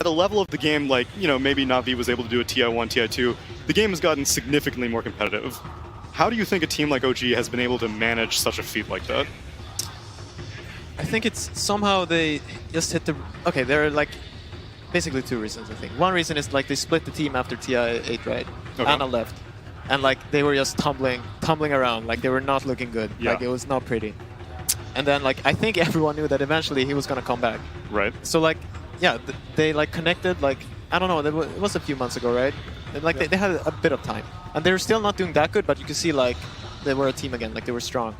At the level of the game, like, maybe Na'Vi was able to do a TI1, TI2, the game has gotten significantly more competitive. How do you think a team like OG has been able to manage such a feat like that? I think it's somehow they just hit the... Okay, there are like basically two reasons, I think. One reason is like they split the team after TI8, right? Okay. Anna left. And like they were just tumbling around, like they were not looking good. Yeah. Like it was not pretty. And then like I think everyone knew that eventually he was gonna come back. Right. So like, yeah, they like connected like, I don't know, it was a few months ago, right? And like they had a bit of time. And they were still not doing that good, but you could see like they were a team again, like they were strong.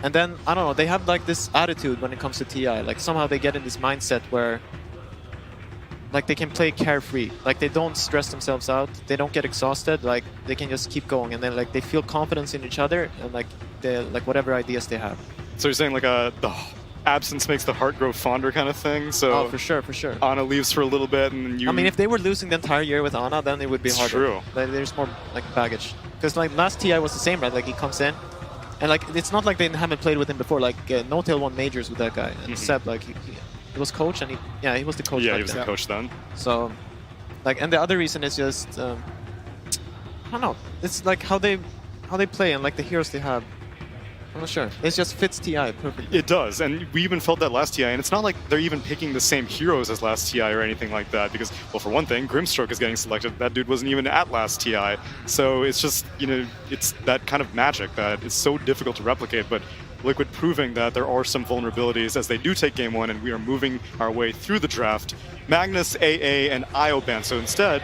And then, I don't know, they have like this attitude when it comes to TI. Like somehow they get in this mindset where like they can play carefree. Like they don't stress themselves out. They don't get exhausted. Like they can just keep going. And then like they feel confidence in each other and like they like whatever ideas they have. So you're saying like the absence makes the heart grow fonder kind of thing? So oh, for sure, for sure. Anna leaves for a little bit and then you... I mean, if they were losing the entire year with Anna, then it would be harder. True. Like, there's more like baggage. Because like last TI was the same, right? Like he comes in. And like it's not like they haven't played with him before. Like No-Tail won majors with that guy, and Seb like he was coach, and he was the coach. Yeah, back he was then. the coach then. So, like, and the other reason is just I don't know. It's like how they play and like the heroes they have. I'm not sure. It just fits TI perfectly. It does, and we even felt that last TI, and it's not like they're even picking the same heroes as last TI or anything like that, because, well, for one thing, Grimstroke is getting selected. That dude wasn't even at last TI, so it's just, it's that kind of magic that is so difficult to replicate, but Liquid proving that there are some vulnerabilities as they do take Game 1, and we are moving our way through the draft. Magnus, AA, and IO ban, so instead,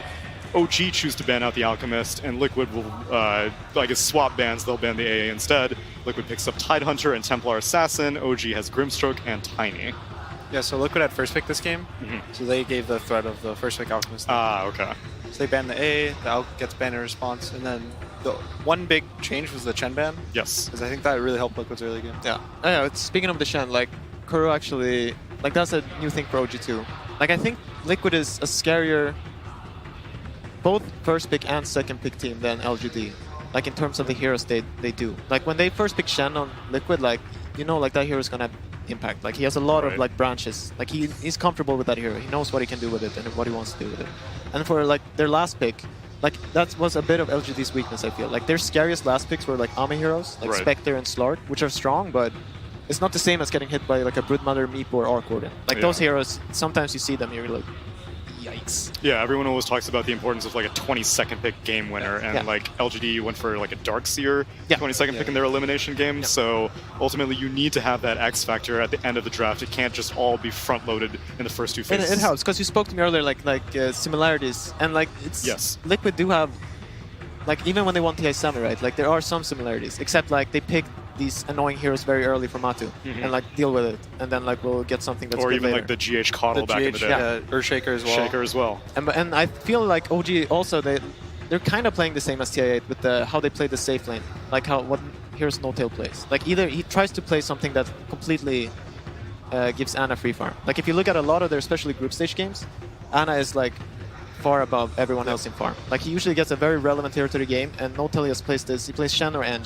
OG choose to ban out the Alchemist, and Liquid will, I guess, swap bans. They'll ban the AA instead. Liquid picks up Tidehunter and Templar Assassin. OG has Grimstroke and Tiny. Yeah, so Liquid had first pick this game, so they gave the threat of the first pick Alchemist. Ah, okay. So they banned the AA, the Alch gets banned in response, and then the one big change was the Chen ban. Yes. Because I think that really helped Liquid's early game. Yeah. Oh, yeah. Speaking of the Shen, like Kuro actually, like that's a new thing for OG too. Like I think Liquid is a scarier both first pick and second pick team than LGD. Like in terms of the heroes they do. Like when they first pick Shen on Liquid, like like that hero is gonna impact. Like he has a lot of like branches. Like he's comfortable with that hero. He knows what he can do with it and what he wants to do with it. And for like their last pick, like that was a bit of LGD's weakness, I feel. Like their scariest last picks were like Ame heroes, like Spectre and Slart, which are strong, but it's not the same as getting hit by like a Broodmother, Meep, or Arc Warden. Like those heroes, sometimes you see them, you're like, yikes. Yeah, everyone always talks about the importance of like a 20-second pick game winner, and like LGD went for like a Darkseer 20-second pick in their elimination game, so ultimately you need to have that X factor at the end of the draft. It can't just all be front-loaded in the first two phases. It helps, because you spoke to me earlier, like similarities, and like it's Liquid do have, like even when they won TI Summer, right, like there are some similarities, except like they picked these annoying heroes very early for Matu and like deal with it, and then like we'll get something that's or good even later. like the GH Coddle back in the day. Earthshaker as well. Shaker as well. And I feel like OG also they're kind of playing the same as TI8 with how they play the safe lane, like what here's No-Tail plays. Like either he tries to play something that completely gives Anna free farm. Like if you look at a lot of their especially group stage games, Anna is like far above everyone else in farm. Like he usually gets a very relevant hero to the game, and No-Tail just plays this. He plays Shen or Eng,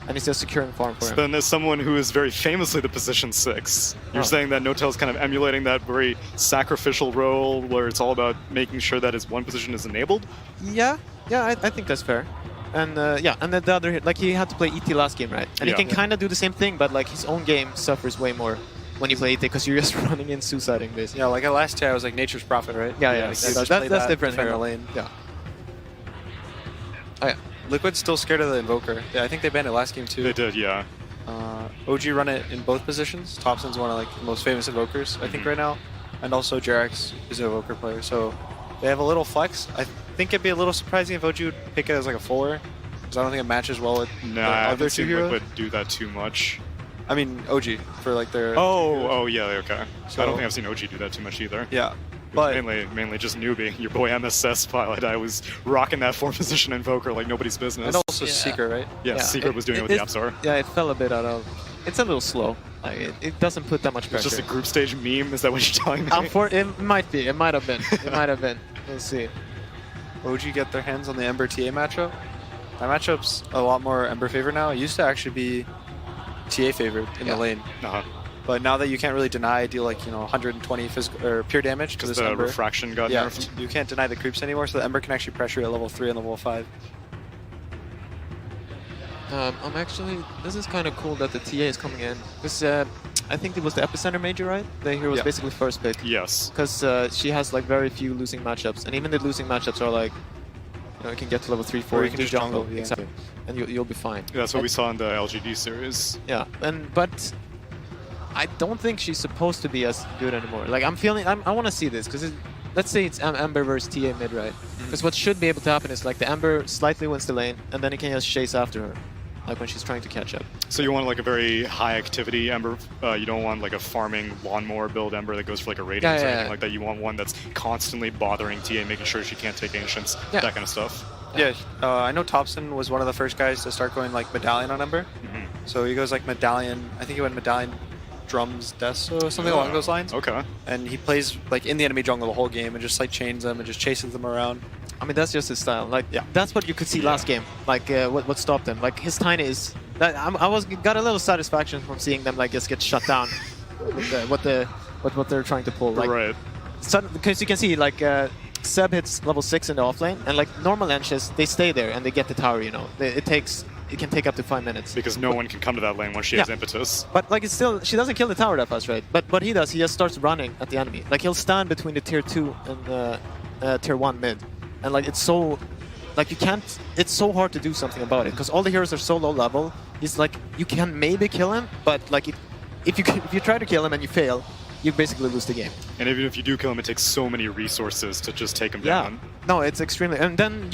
and he's just securing farm for him. Then as someone who is very famously the position 6, you're saying that No-Tail's kind of emulating that very sacrificial role where it's all about making sure that his one position is enabled? Yeah, I think that's fair. And and then the other, like he had to play ET last game, right? And he can kind of do the same thing, but like his own game suffers way more when you play ET because you're just running in suiciding basically. Yeah, like at last year I was like Nature's Prophet, right? Yeah. Like, that's different hero. hero. Lane. Yeah. Oh yeah. Liquid's still scared of the Invoker. Yeah, I think they banned it last game too. They did, yeah. OG run it in both positions. Thompson's one of like the most famous Invokers, I think, right now. And also Jerax is an Invoker player, so they have a little flex. I think it'd be a little surprising if OG would pick it as like a 4, because I don't think it matches well with I the haven't other two seen heroes. Liquid do that too much. I mean, OG, for like their... Oh, yeah, okay. So, I don't think I've seen OG do that too much either. Yeah. But mainly just newbie. Your boy MSS pilot. I was rocking that 4-position Invoker like nobody's business. And also Secret, right? Yeah, Secret was doing it with the Apsar. Yeah, it fell a bit out of... It's a little slow. Like, it doesn't put that much pressure. It's just a group stage meme? Is that what you're telling me? It might be. It might have been. It might have been. We'll see. OG get their hands on the Ember TA matchup. That matchup's a lot more Ember favorite now. It used to actually be TA favorite in the lane. But now that you can't really deny, deal like 120 physical or pure damage to Because this the Ember. refraction got Yeah, nerfed. you can't deny the creeps anymore, so the Ember can actually pressure at level 3 and level 5. This is kind of cool that the TA is coming in. Because I think it was the Epicenter Major, right? The hero was Yeah. basically first pick. Yes. Because she has like very few losing matchups. And even the losing matchups are like, you can get to level 3, 4, Or you you can can do just jungle. jungle, yeah. Exactly. And you'll be fine. That's what we saw in the LGD series. Yeah, but I don't think she's supposed to be as good anymore. Like I want to see this because let's say it's Ember versus TA mid, right? Because what should be able to happen is like the Ember slightly wins the lane, and then he can just chase after her, like when she's trying to catch up. So you want like a very high activity Ember. You don't want like a farming lawnmower build Ember that goes for like a radiance or anything like that. You want one that's constantly bothering TA, making sure she can't take ancients, that kind of stuff. Yeah, I know Thompson was one of the first guys to start going like Medallion on Ember. So he goes like Medallion, I think he went Medallion Drums Deso, something along those lines. Okay. And he plays like in the enemy jungle the whole game and just like chains them and just chases them around. I mean, that's just his style. Like, that's what you could see last game. Like, what stopped him? Like, his tiny is. Got a little satisfaction from seeing them like just get shut down with what they're trying to pull. Like, right. Because you can see like Seb hits level 6 in the offlane, and like normal enches, they stay there and they get the tower. It can take up to 5 minutes. Because no one can come to that lane when she has impetus. But like it's still, she doesn't kill the tower that fast, right? But what he does, he just starts running at the enemy. Like he'll stand between the tier 2 and tier 1 mid, and like it's so, like you can't. It's so hard to do something about it because all the heroes are so low level. He's like you can maybe kill him, but like if you try to kill him and you fail, you basically lose the game. And even if you do kill him, it takes so many resources to just take him down. No, it's extremely. And then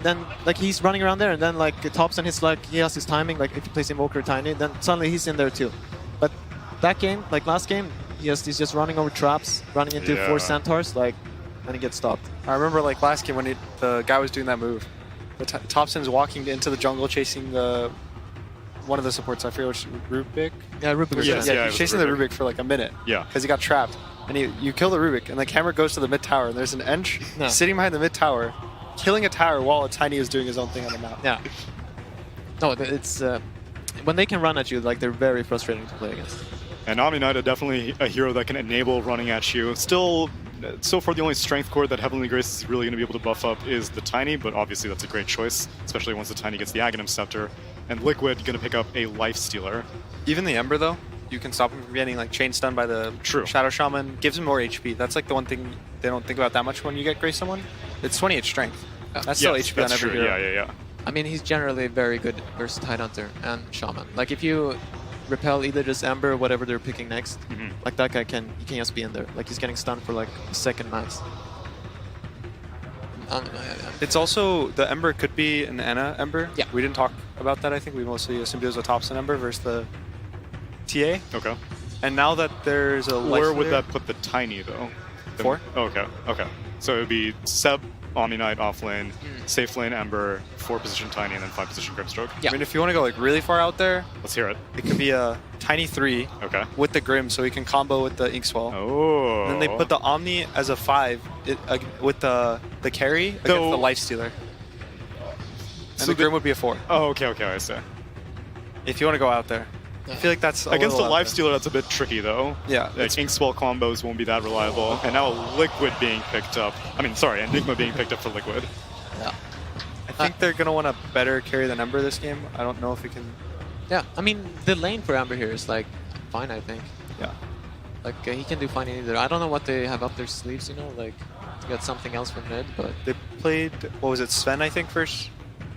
then like he's running around there, and then like Thompson hits like he has his timing. Like if you place Invoker Tiny, then suddenly he's in there too. But that game, like last game, he's just running over traps, running into 4 centaurs, like, and he gets stopped. I remember like last game when the guy was doing that move. Thompson's walking into the jungle chasing one of the supports, I forget which, Rubik? Yeah, Rubik. He's chasing the Rubik for like a minute. Yeah. Because he got trapped. And you kill the Rubik, and the camera goes to the mid tower, and there's an Ench sitting behind the mid tower, killing a tower while a Tiny is doing his own thing on the map. Yeah. No, it's when they can run at you, like they're very frustrating to play against. And Omni Knight are definitely a hero that can enable running at you. Still, so far the only strength core that Heavenly Grace is really going to be able to buff up is the Tiny, but obviously that's a great choice, especially once the Tiny gets the Aghanim Scepter. And Liquid going to pick up a Life Stealer. Even the Ember, though, you can stop him from getting like chain stunned by the Shadow Shaman. Gives him more HP. That's like the one thing they don't think about that much when you get Grace someone. It's 28 strength. That's still HP on every hero. Yeah. I mean, he's generally a very good versus Tide Hunter and Shaman. Like if you repel either this Ember or whatever they're picking next, like that guy he can just be in there. Like he's getting stunned for like a second max. It's also, the Ember could be an Anna Ember. Yeah. We didn't talk about that, I think. We mostly assumed it was a Thompson Ember versus the TA. Okay. And now that there's a Where would that put the Tiny, though? 4? Okay. So it would be Seb, Omni Knight off lane, safe lane Ember, 4 position Tiny, and then 5 position Grimstroke. Yeah. I mean, if you want to go like really far out there, Let's hear it. it could be a Tiny 3 with the Grim, so he can combo with the Inkswell. Oh. And then they put the Omni as a 5 with the carry against the Life Stealer. And So the Grim would be a 4. Oh, okay, I see. If you want to go out there. I feel like that's against the Life Stealer, that's a bit tricky, though. Yeah. Like, Inkswell combos won't be that reliable. And now Liquid being picked up. I mean, sorry, Enigma being picked up for Liquid. Yeah. I think they're going to want to better carry than Ember this game. I don't know if we can... Yeah, I mean, the lane for Ember here is like fine, I think. Yeah. Like he can do fine either. I don't know what they have up their sleeves, like to get something else from mid, but... They played, what was it, Sven, I think, first?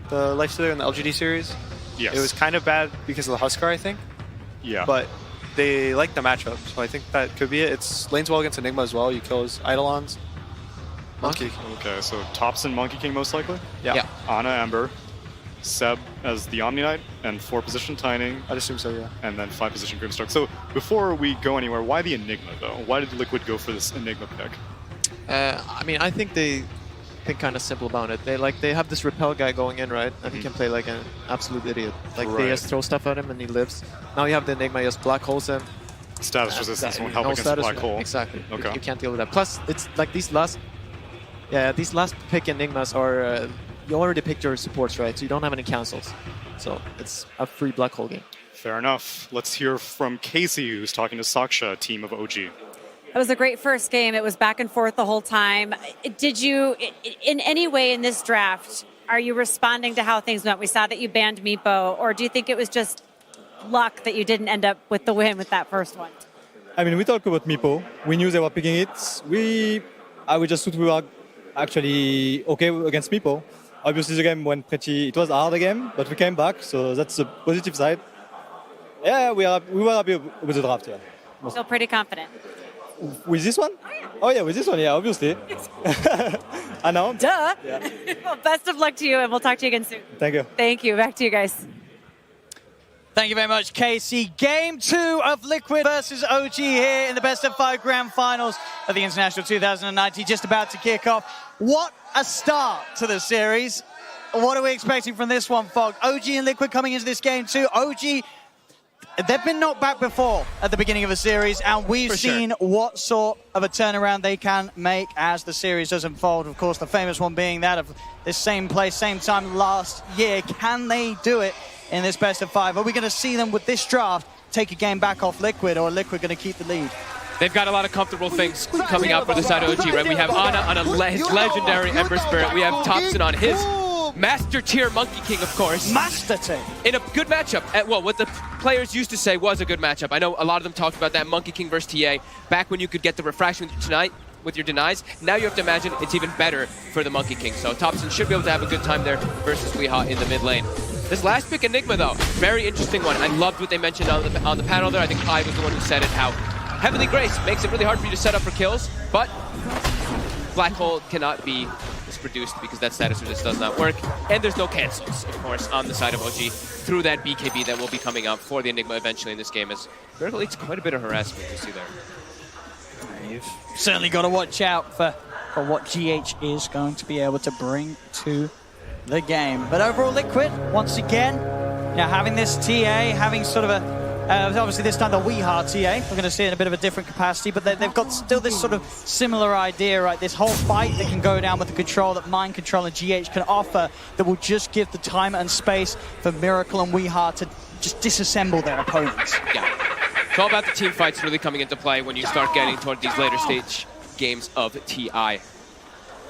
The Life Stealer in the LGD series? Yes. It was kind of bad because of the Huskar, I think. Yeah. But they like the matchup, so I think that could be it. It's lanes well against Enigma as well. You kill his Eidolons. Monkey. Okay, so Thompson, Monkey King most likely? Yeah. Ana, Ember. Seb as the Omni Knight, and 4 position Tiny. I'd assume so, yeah. And then 5 position Grimstroke. So before we go anywhere, why the Enigma, though? Why did Liquid go for this Enigma pick? I mean, I think they think kind of simple about it. They have this repel guy going in, right? And he can play like an absolute idiot. Like they just throw stuff at him and he lives. Now you have the Enigma just black holes him. Status resistance won't help against black hole. Exactly. Okay. You can't deal with that. Plus, it's like these last pick Enigmas are you already picked your supports, right? So you don't have any cancels. So it's a free black hole game. Fair enough. Let's hear from Casey, who's talking to Saksha, team of OG. It was a great first game. It was back and forth the whole time. Did you, in any way in this draft, are you responding to how things went? We saw that you banned Meepo, or do you think it was just luck that you didn't end up with the win with that first one? I mean, we talked about Meepo. We knew they were picking it. We just thought we were actually okay against Meepo. Obviously, the game went it was a hard game, but we came back, so that's the positive side. Yeah, we were happy with the draft, yeah. Still pretty confident. With this one? Oh yeah, with this one, yeah, obviously. I know. Duh. Yeah. Well, best of luck to you, and we'll talk to you again soon. Thank you. Thank you. Back to you guys. Thank you very much, Casey. Game 2 of Liquid versus OG here in the best of 5 grand finals of the International 2019, just about to kick off. What a start to the series. What are we expecting from this one, Fog? OG and Liquid coming into this game too. OG, they've been knocked back before at the beginning of a series, and we've seen what sort of a turnaround they can make as the series does unfold. Of course, the famous one being that of this same place, same time last year. Can they do it in this best of 5? Are we going to see them with this draft take a game back off Liquid, or Liquid going to keep the lead? They've got a lot of comfortable things coming up for the side of OG, right? We have Ana on his legendary Ember Spirit. We have Topson on his Master Tier Monkey King, of course. Master Tier. In a good matchup. Well, what the players used to say was a good matchup. I know a lot of them talked about that Monkey King versus TA back when you could get the refraction with your denies. Now you have to imagine it's even better for the Monkey King. So Topson should be able to have a good time there versus Weeha in the mid lane. This last pick, Enigma, though, very interesting one. I loved what they mentioned on the panel there. I think Pi was the one who said it, how Heavenly Grace makes it really hard for you to set up for kills, but Black Hole cannot be produced because that status resist does not work. And there's no cancels, of course, on the side of OG through that BKB that will be coming up for the Enigma eventually in this game, as Miracle leads quite a bit of harassment you see there. You've certainly got to watch out for what GH is going to be able to bring to the game. But overall, Liquid, once again, having this TA, having sort of a obviously this time the Weeha TA, we're going to see it in a bit of a different capacity, but they've got still this sort of similar idea, right? This whole fight that can go down with the control that Mind Control and GH can offer that will just give the time and space for Miracle and Weeha to just disassemble their opponents. Yeah, it's all about the team fights really coming into play when you start getting toward these later stage games of TI.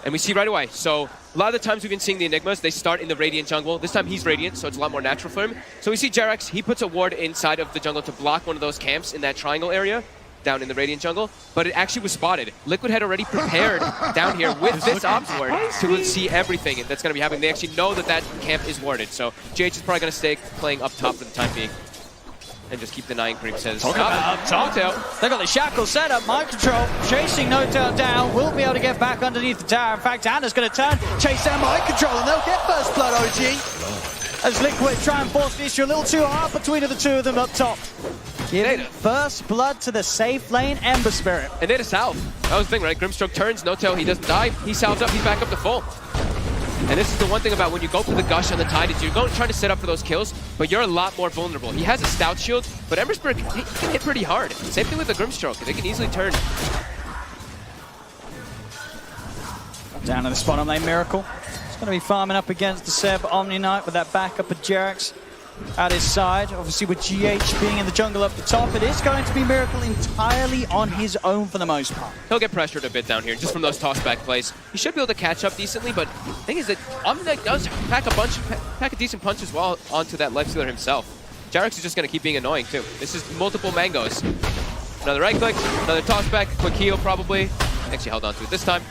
And we see right away, so a lot of the times we've been seeing the Enigmas, they start in the Radiant jungle. This time he's Radiant, so it's a lot more natural for him. So we see Jerax, he puts a ward inside of the jungle to block one of those camps in that triangle area down in the Radiant jungle, but it actually was spotted. Liquid had already prepared down here with this Ops ward to see everything that's going to be happening. They actually know that that camp is warded, so GH is probably going to stay playing up top for the time being. And just keep denying creep says. Talk about up top. They got the shackle set up. Mind Control chasing No-Tail down. Will be able to get back underneath the tower. In fact, Anna's going to turn, chase down Mind Control, and they'll get first blood, OG. As Liquid try and force the issue a little too hard between the two of them up top. Giving first blood to the safe lane Ember Spirit. And they to salve. That was the thing, right? Grimstroke turns, No-Tail, he doesn't die. He salves up, he's back up to full. And this is the one thing about when you go for the Gush on the Tide is you're trying to set up for those kills, but you're a lot more vulnerable. He has a Stout Shield, but Ember Spirit, he can hit pretty hard. Same thing with the Grimstroke. They can easily turn. Down to the spot on lane, Miracle. He's going to be farming up against the Seb Omni Knight with that backup of Jerax at his side. Obviously with GH being in the jungle up the top, it is going to be Miracle entirely on his own for the most part. He'll get pressured a bit down here just from those tossback plays. He should be able to catch up decently, but the thing is that Omni Knight does pack a decent punch as well onto that Lifestealer himself. Jerax is just going to keep being annoying too. This is multiple mangoes. Another right click, another tossback, quick heal probably. Actually held on to it this time.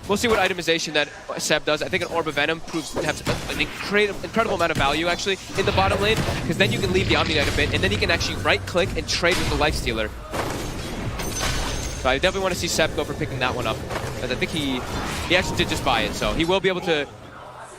We'll see what itemization that Seb does. I think an Orb of Venom proves to have an incredible amount of value, actually, in the bottom lane, because then you can leave the Omni Knight a bit, and then he can actually right-click and trade with the Lifestealer. So I definitely want to see Seb go for picking that one up, because I think he actually did just buy it, so he will be able to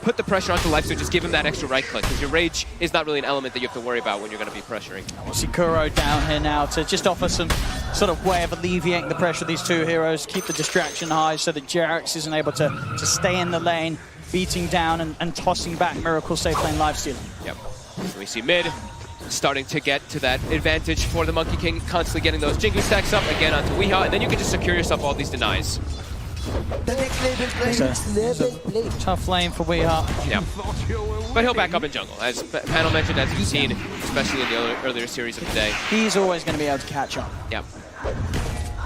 put the pressure onto Lifestealer, just give him that extra right-click, because your Rage is not really an element that you have to worry about when you're going to be pressuring. We'll see Kuro down here now to just offer some sort of way of alleviating the pressure of these two heroes, keep the distraction high so that Jerax isn't able to stay in the lane, beating down and tossing back Miracle safe lane Lifestealer. Yep. So we see mid starting to get to that advantage for the Monkey King, constantly getting those Jingu stacks up again onto Weeha, and then you can just secure yourself all these denies. It's a tough lane for Weeha. Yeah. But he'll back up in jungle, as Panel mentioned, as you've seen, especially in the earlier series of the day. He's always going to be able to catch up. Yeah.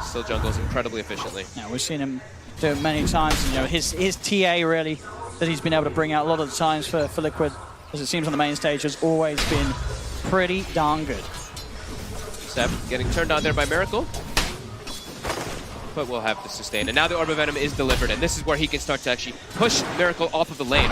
Still jungles incredibly efficiently. Yeah, we've seen him do it many times. You know, his TA really that he's been able to bring out a lot of the times for Liquid, as it seems on the main stage, has always been pretty darn good. Seb getting turned on there by Miracle. But we'll have the sustain. And now the Orb of Venom is delivered, and this is where he can start to actually push Miracle off of the lane.